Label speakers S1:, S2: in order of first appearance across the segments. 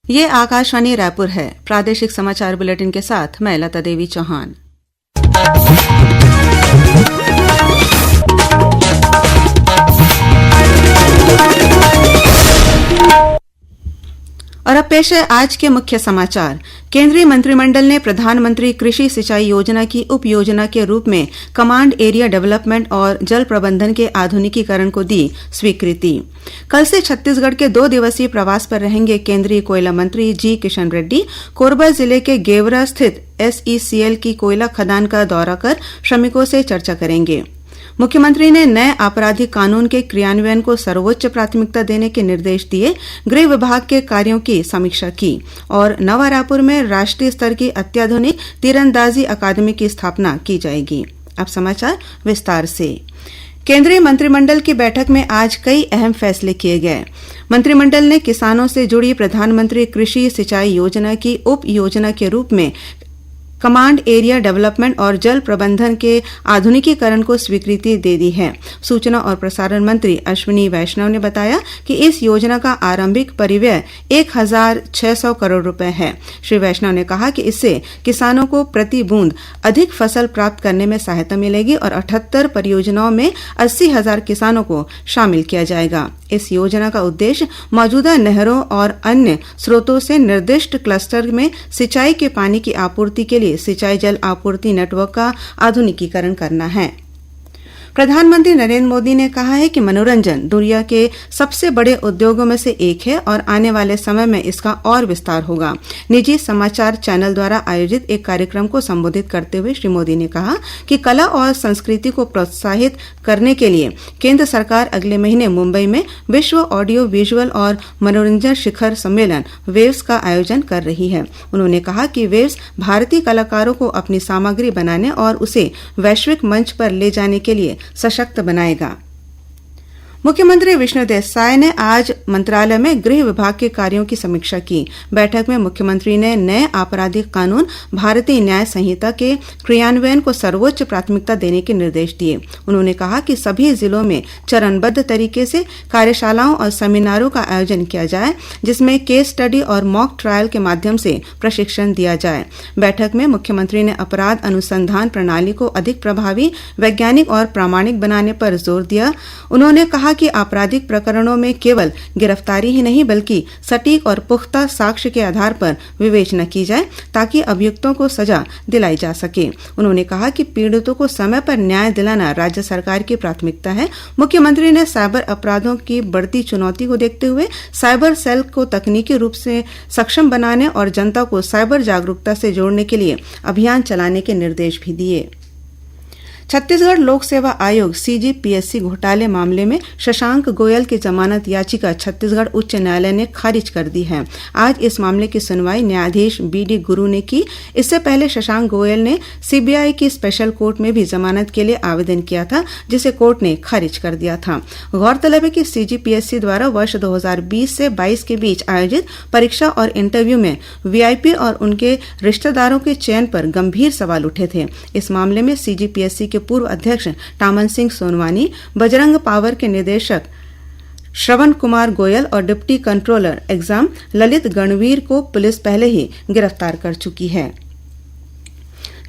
S1: ये आकाशवाणी रायपुर है। प्रादेशिक समाचार बुलेटिन के साथ मैं लता देवी चौहान। और अब पेश है आज के मुख्य समाचार। केंद्रीय मंत्रिमंडल ने प्रधानमंत्री कृषि सिंचाई योजना की उप योजना के रूप में कमांड एरिया डेवलपमेंट और जल प्रबंधन के आधुनिकीकरण को दी स्वीकृति। कल से छत्तीसगढ़ के 2 दिवसीय प्रवास पर रहेंगे केंद्रीय कोयला मंत्री जी किशन रेड्डी। कोरबा जिले के गेवरा स्थित SECL की कोयला खदान का दौरा कर श्रमिकों से चर्चा करेंगे। मुख्यमंत्री ने नए आपराधिक कानून के क्रियान्वयन को सर्वोच्च प्राथमिकता देने के निर्देश दिए। गृह विभाग के कार्यों की समीक्षा की और नवा रायपुर में राष्ट्रीय स्तर की अत्याधुनिक तीरंदाजी अकादमी की स्थापना की जाएगी। अब समाचार विस्तार से। केंद्रीय मंत्रिमंडल की बैठक में आज कई अहम फैसले किए गए। मंत्रिमंडल ने किसानों से जुड़ी प्रधानमंत्री कृषि सिंचाई योजना की उप योजना के रूप में कमांड एरिया डेवलपमेंट और जल प्रबंधन के आधुनिकीकरण को स्वीकृति दे दी है। सूचना और प्रसारण मंत्री अश्विनी वैष्णव ने बताया कि इस योजना का आरंभिक परिव्यय 1,600 करोड़ रुपए है। श्री वैष्णव ने कहा कि इससे किसानों को प्रति बूंद अधिक फसल प्राप्त करने में सहायता मिलेगी और 78 परियोजनाओं में 80,000 किसानों को शामिल किया जाएगा। इस योजना का उद्देश्य मौजूदा नहरों और अन्य स्रोतों से निर्दिष्ट क्लस्टर में सिंचाई के पानी की आपूर्ति के लिए सिंचाई जल आपूर्ति नेटवर्क का आधुनिकीकरण करना है। प्रधानमंत्री नरेंद्र मोदी ने कहा है कि मनोरंजन दुनिया के सबसे बड़े उद्योगों में से एक है और आने वाले समय में इसका और विस्तार होगा। निजी समाचार चैनल द्वारा आयोजित एक कार्यक्रम को संबोधित करते हुए श्री मोदी ने कहा कि कला और संस्कृति को प्रोत्साहित करने के लिए केंद्र सरकार अगले महीने मुंबई में विश्व ऑडियो विजुअल और मनोरंजन शिखर सम्मेलन वेव्स का आयोजन कर रही है। उन्होंने कहा कि वेव्स भारतीय कलाकारों को अपनी सामग्री बनाने और उसे वैश्विक मंच पर ले जाने के लिए सशक्त बनाएगा। मुख्यमंत्री विष्णुदेव साय ने आज मंत्रालय में गृह विभाग के कार्यों की समीक्षा की। बैठक में मुख्यमंत्री ने नए आपराधिक कानून भारतीय न्याय संहिता के क्रियान्वयन को सर्वोच्च प्राथमिकता देने के निर्देश दिए। उन्होंने कहा कि सभी जिलों में चरणबद्ध तरीके से कार्यशालाओं और सेमिनारों का आयोजन किया जाए, जिसमें केस स्टडी और मॉक ट्रायल के माध्यम से प्रशिक्षण दिया जाए। बैठक में मुख्यमंत्री ने अपराध अनुसंधान प्रणाली को अधिक प्रभावी, वैज्ञानिक और प्रामाणिक बनाने पर जोर दिया। उन्होंने कहा कि आपराधिक प्रकरणों में केवल गिरफ्तारी ही नहीं बल्कि सटीक और पुख्ता साक्ष्य के आधार पर विवेचना की जाए ताकि अभियुक्तों को सजा दिलाई जा सके। उन्होंने कहा कि पीड़ितों को समय पर न्याय दिलाना राज्य सरकार की प्राथमिकता है। मुख्यमंत्री ने साइबर अपराधों की बढ़ती चुनौती को देखते हुए साइबर सेल को तकनीकी रूप से सक्षम बनाने और जनता को साइबर जागरूकता से जोड़ने के लिए अभियान चलाने के निर्देश भी दिए। छत्तीसगढ़ लोक सेवा आयोग CGPSC घोटाले मामले में शशांक गोयल की जमानत याचिका छत्तीसगढ़ उच्च न्यायालय ने खारिज कर दी है। आज इस मामले की सुनवाई न्यायाधीश BD गुरु ने की। इससे पहले शशांक गोयल ने CBI की स्पेशल कोर्ट में भी जमानत के लिए आवेदन किया था, जिसे कोर्ट ने खारिज कर दिया था। गौरतलब है कि CGPSC द्वारा वर्ष 2020 से 22 के बीच आयोजित परीक्षा और इंटरव्यू में VIP और उनके रिश्तेदारों के चयन पर गंभीर सवाल उठे थे। इस मामले में CGPSC के पूर्व अध्यक्ष टामन सिंह सोनवानी, बजरंग पावर के निदेशक श्रवण कुमार गोयल और deputy controller exam Lalit Ganveer को पुलिस पहले ही गिरफ्तार कर चुकी है।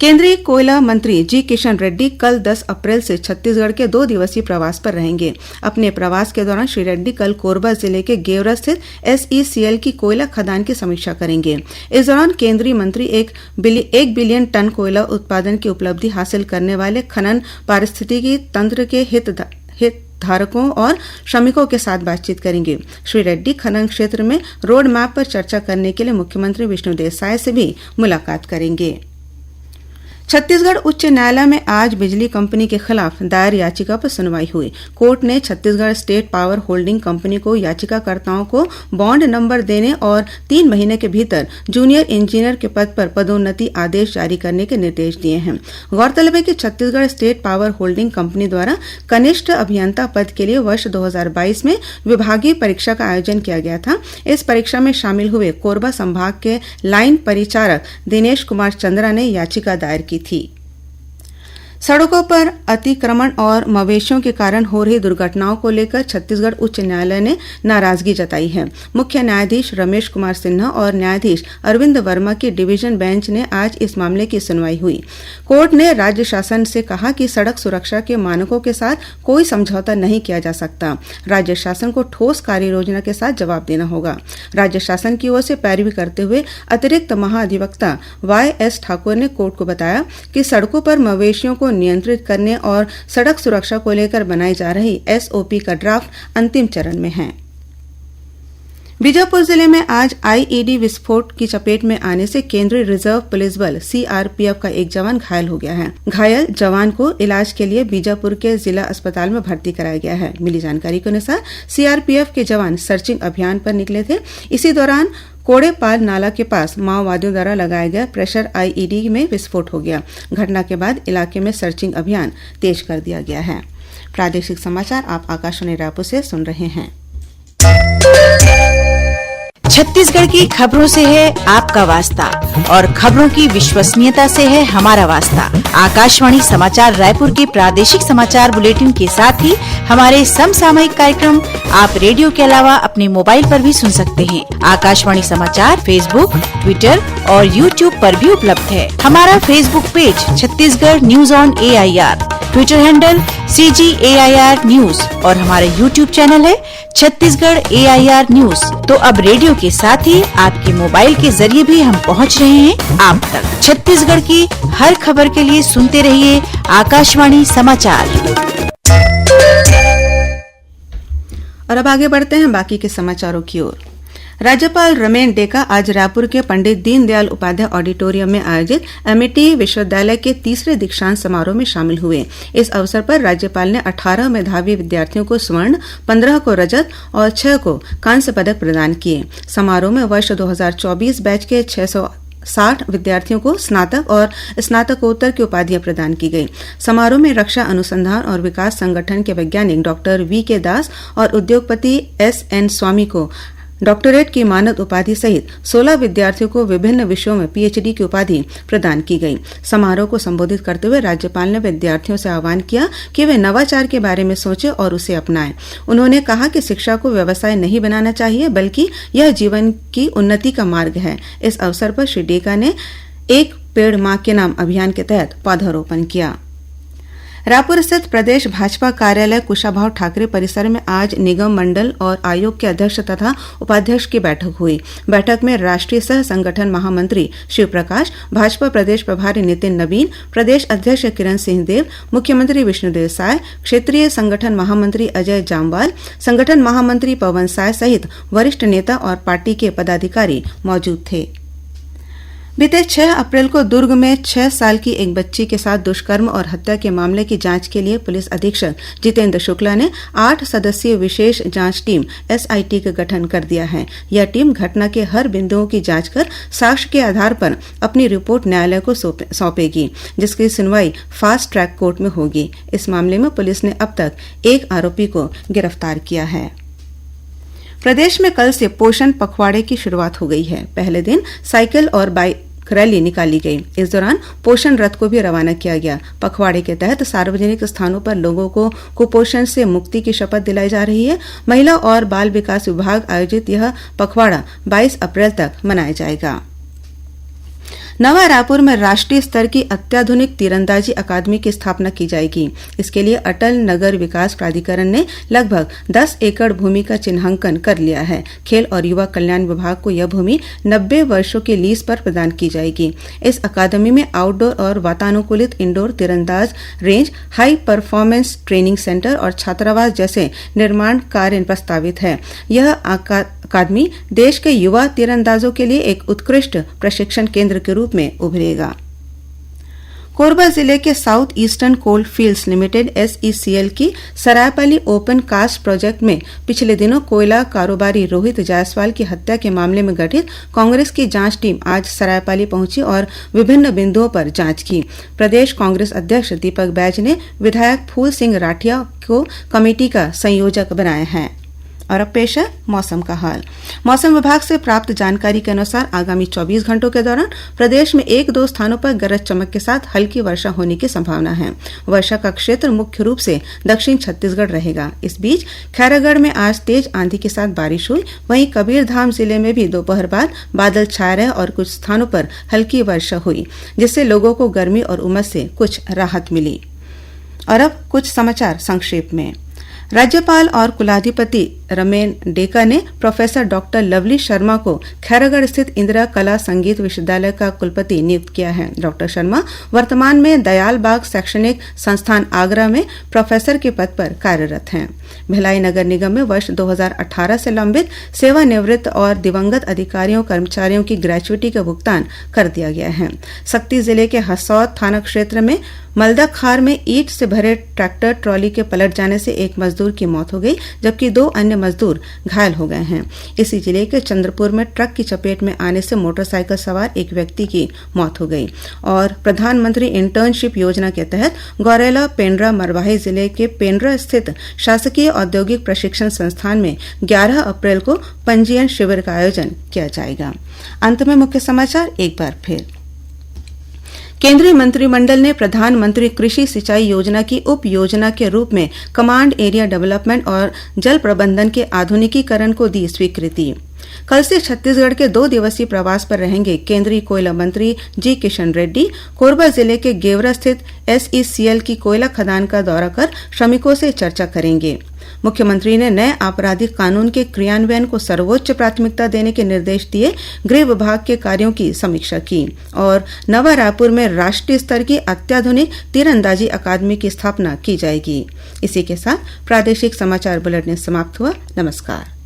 S1: केंद्रीय कोयला मंत्री जी किशन रेड्डी कल 10 अप्रैल से छत्तीसगढ़ के 2 दिवसीय प्रवास पर रहेंगे। अपने प्रवास के दौरान श्री रेड्डी कल कोरबा जिले के गेवरा स्थित SECL की कोयला खदान की समीक्षा करेंगे। इस दौरान केंद्रीय मंत्री 1 बिलियन टन कोयला उत्पादन की उपलब्धि हासिल करने वाले खनन पारिस्थितिकी तंत्र के हितधारकों और श्रमिकों के साथ बातचीत करेंगे। श्री रेड्डी खनन क्षेत्र में रोड मैप पर चर्चा करने के लिए मुख्यमंत्री विष्णुदेव साय से भी मुलाकात करेंगे। छत्तीसगढ़ उच्च न्यायालय में आज बिजली कंपनी के खिलाफ दायर याचिका पर सुनवाई हुई। कोर्ट ने Chhattisgarh state power holding company को याचिकाकर्ताओं को बॉन्ड नंबर देने और 3 महीने के भीतर जूनियर इंजीनियर के पद पर पदोन्नति आदेश जारी करने के निर्देश दिए हैं। गौरतलब है कि Chhattisgarh state power holding company द्वारा कनिष्ठ अभियंता पद के लिए वर्ष 2022 में विभागीय परीक्षा का आयोजन किया गया था। इस परीक्षा में शामिल हुए कोरबा संभाग के लाइन परिचारक दिनेश कुमार चंद्रा ने याचिका दायर की थी। सड़कों पर अतिक्रमण और मवेशियों के कारण हो रही दुर्घटनाओं को लेकर छत्तीसगढ़ उच्च न्यायालय ने नाराजगी जताई है। मुख्य न्यायाधीश रमेश कुमार सिन्हा और न्यायाधीश अरविंद वर्मा की डिवीजन बेंच ने आज इस मामले की सुनवाई हुई। कोर्ट ने राज्य शासन से कहा कि सड़क सुरक्षा के मानकों के साथ कोई समझौता नहीं किया जा सकता। राज्य शासन को ठोस कार्य योजना के साथ जवाब देना होगा। राज्य शासन की ओर से पैरवी करते हुए अतिरिक्त महाधिवक्ता YS ठाकुर ने कोर्ट को बताया कि सड़कों पर मवेशियों को नियंत्रित करने और सड़क सुरक्षा को लेकर बनाई जा रही SOP का ड्राफ्ट अंतिम चरण में है। बीजापुर जिले में आज IED विस्फोट की चपेट में आने से केंद्रीय रिजर्व पुलिस बल CRPF का एक जवान घायल हो गया है। घायल जवान को इलाज के लिए बीजापुर के जिला अस्पताल में भर्ती कराया गया है। मिली जानकारी के अनुसार CRPF के जवान सर्चिंग अभियान पर निकले थे। इसी दौरान कोड़ेपाल नाला के पास माओवादियों द्वारा लगाए गए प्रेशर IED में विस्फोट हो गया। घटना के बाद इलाके में सर्चिंग अभियान तेज कर दिया गया है। प्रादेशिक समाचार आप आकाशवाणी रायपुर से सुन रहे हैं।
S2: छत्तीसगढ़ की खबरों से है आपका वास्ता और खबरों की विश्वसनीयता से है हमारा वास्ता। आकाशवाणी समाचार रायपुर के प्रादेशिक समाचार बुलेटिन के साथ ही हमारे समसामयिक कार्यक्रम आप रेडियो के अलावा अपने मोबाइल पर भी सुन सकते हैं। आकाशवाणी समाचार फेसबुक, ट्विटर और यूट्यूब पर भी उपलब्ध है। हमारा Facebook page Chhattisgarh news on AIR, Twitter handle CGAIR news और हमारा यूट्यूब चैनल है छत्तीसगढ़ AIR न्यूज। तो अब रेडियो के साथ ही आपके मोबाइल के जरिए भी हम पहुंच रहे हैं आप तक। छत्तीसगढ़ की हर खबर के लिए सुनते रहिए आकाशवाणी समाचार।
S1: और अब आगे बढ़ते हैं बाकी के समाचारों की ओर। राज्यपाल रमेन डेका आज रायपुर के पंडित दीनदयाल उपाध्याय ऑडिटोरियम में आयोजित एमिटी विश्वविद्यालय के तीसरे दीक्षांत समारोह में शामिल हुए। इस अवसर पर राज्यपाल ने 18 मेधावी विद्यार्थियों को स्वर्ण, 15 को रजत और 6 को कांस्य पदक प्रदान किए। समारोह में वर्ष 2024 बैच के 660 विद्यार्थियों को स्नातक और स्नातकोत्तर की उपाधियां प्रदान की गई। समारोह में रक्षा अनुसंधान और विकास संगठन के वैज्ञानिक डॉक्टर VK दास और उद्योगपति SN स्वामी को डॉक्टरेट की मानद उपाधि सहित 16 विद्यार्थियों को विभिन्न विषयों में PhD की उपाधि प्रदान की गई। समारोह को संबोधित करते हुए राज्यपाल ने विद्यार्थियों से आह्वान किया कि वे नवाचार के बारे में सोचें और उसे अपनाएं। उन्होंने कहा कि शिक्षा को व्यवसाय नहीं बनाना चाहिए, बल्कि यह जीवन की उन्नति का मार्ग है। इस अवसर पर श्री डेका ने एक पेड़ मां के नाम अभियान के तहत पौधारोपण किया। रायपुर स्थित प्रदेश भाजपा कार्यालय कुशाभाऊ ठाकरे परिसर में आज निगम मंडल और आयोग के अध्यक्ष तथा उपाध्यक्ष की बैठक हुई। बैठक में राष्ट्रीय सह संगठन महामंत्री शिव प्रकाश, भाजपा प्रदेश प्रभारी नितिन नवीन, प्रदेश अध्यक्ष किरण सिंहदेव, मुख्यमंत्री विष्णुदेव साय, क्षेत्रीय संगठन महामंत्री अजय जामवाल, संगठन महामंत्री पवन साय सहित वरिष्ठ नेता और पार्टी के पदाधिकारी मौजूद थे। बीते 6 अप्रैल को दुर्ग में 6 साल की एक बच्ची के साथ दुष्कर्म और हत्या के मामले की जांच के लिए पुलिस अधीक्षक जितेंद्र शुक्ला ने 8 सदस्यीय विशेष जांच टीम SIT का गठन कर दिया है। यह टीम घटना के हर बिंदुओं की जांच कर साक्ष्य के आधार पर अपनी रिपोर्ट न्यायालय को सौंपेगी, जिसकी सुनवाई फास्ट ट्रैक कोर्ट में होगी। इस मामले में पुलिस ने अब तक एक आरोपी को गिरफ्तार किया है। प्रदेश में कल से पोषण पखवाड़े की शुरुआत हो गई है। पहले दिन साइकिल और बाइक रैली निकाली गई। इस दौरान पोषण रथ को भी रवाना किया गया। पखवाड़े के तहत सार्वजनिक स्थानों पर लोगों को कुपोषण से मुक्ति की शपथ दिलाई जा रही है। महिला और बाल विकास विभाग आयोजित यह पखवाड़ा 22 अप्रैल तक मनाया जाएगा। नवा रायपुर में राष्ट्रीय स्तर की अत्याधुनिक तीरंदाजी अकादमी की स्थापना की जाएगी। इसके लिए अटल नगर विकास प्राधिकरण ने लगभग 10 एकड़ भूमि का चिन्हांकन कर लिया है। खेल और युवा कल्याण विभाग को यह भूमि 90 वर्षों के लीज पर प्रदान की जाएगी। इस अकादमी में आउटडोर और वातानुकूलित इंडोर तीरंदाज range, high performance training centre और छात्रावास जैसे निर्माण कार्य प्रस्तावित है। यह अकादमी देश के युवा तीरंदाजों के लिए एक उत्कृष्ट प्रशिक्षण केंद्र के रूप में उभरेगा। कोरबा जिले के साउथ ईस्टर्न कोल फील्ड्स लिमिटेड SECL की सरायपाली ओपन कास्ट प्रोजेक्ट में पिछले दिनों कोयला कारोबारी रोहित जायसवाल की हत्या के मामले में गठित कांग्रेस की जांच टीम आज सरायपाली पहुंची और विभिन्न बिंदुओं पर जांच की। प्रदेश कांग्रेस अध्यक्ष दीपक बैज ने विधायक फूल सिंह राठिया को कमेटी का संयोजक बनाया है। और अब पेश है मौसम का हाल। मौसम विभाग से प्राप्त जानकारी के अनुसार आगामी 24 घंटों के दौरान प्रदेश में 1-2 स्थानों पर गरज चमक के साथ हल्की वर्षा होने की संभावना है। वर्षा का क्षेत्र मुख्य रूप से दक्षिण छत्तीसगढ़ रहेगा। इस बीच खैरागढ़ में आज तेज आंधी के साथ बारिश हुई। वहीं कबीरधाम जिले में भी दोपहर बाद बादल छाए रहे और कुछ स्थानों पर हल्की वर्षा हुई, जिससे लोगों को गर्मी और उमस से कुछ राहत मिली। और अब कुछ समाचार संक्षेप में। राज्यपाल और कुलाधिपति रमेन डेका ने प्रोफेसर डॉक्टर लवली शर्मा को खैरागढ़ स्थित इंदिरा कला संगीत विश्वविद्यालय का कुलपति नियुक्त किया है। डॉक्टर शर्मा वर्तमान में दयाल बाग शैक्षणिक संस्थान आगरा में प्रोफेसर के पद पर कार्यरत हैं। भिलाई नगर निगम में वर्ष 2018 से लंबित सेवानिवृत्त और दिवंगत अधिकारियों कर्मचारियों की ग्रेच्युटी का भुगतान कर दिया गया है। सक्ती जिले के हसौद थाना क्षेत्र में मलदाखार में ईंट से भरे ट्रैक्टर ट्रॉली के पलट जाने से एक मजदूर की मौत हो गई, जबकि 2 अन्य मजदूर घायल हो गए हैं। इसी जिले के चंद्रपुर में ट्रक की चपेट में आने से मोटरसाइकिल सवार एक व्यक्ति की मौत हो गई। और प्रधानमंत्री इंटर्नशिप योजना के तहत गौरेला पेंड्रा मरवाही जिले के पेंड्रा स्थित शासकीय औद्योगिक प्रशिक्षण संस्थान में 11 अप्रैल को पंजीयन शिविर का आयोजन किया जाएगा। अंत में मुख्य समाचार एक बार फिर। केंद्रीय मंत्रिमंडल ने प्रधानमंत्री कृषि सिंचाई योजना की उप योजना के रूप में कमांड एरिया डेवलपमेंट और जल प्रबंधन के आधुनिकीकरण को दी स्वीकृति। कल से छत्तीसगढ़ के 2 दिवसीय प्रवास पर रहेंगे केंद्रीय कोयला मंत्री जी किशन रेड्डी। कोरबा जिले के गेवरा स्थित SECL की कोयला खदान का दौरा कर श्रमिकों से चर्चा करेंगे। मुख्यमंत्री ने नए आपराधिक कानून के क्रियान्वयन को सर्वोच्च प्राथमिकता देने के निर्देश दिए। गृह विभाग के कार्यों की समीक्षा की। और नवा रायपुर में राष्ट्रीय स्तर की अत्याधुनिक तीरंदाजी अकादमी की स्थापना की जाएगी। इसी के साथ प्रादेशिक समाचार बुलेटिन समाप्त हुआ। नमस्कार।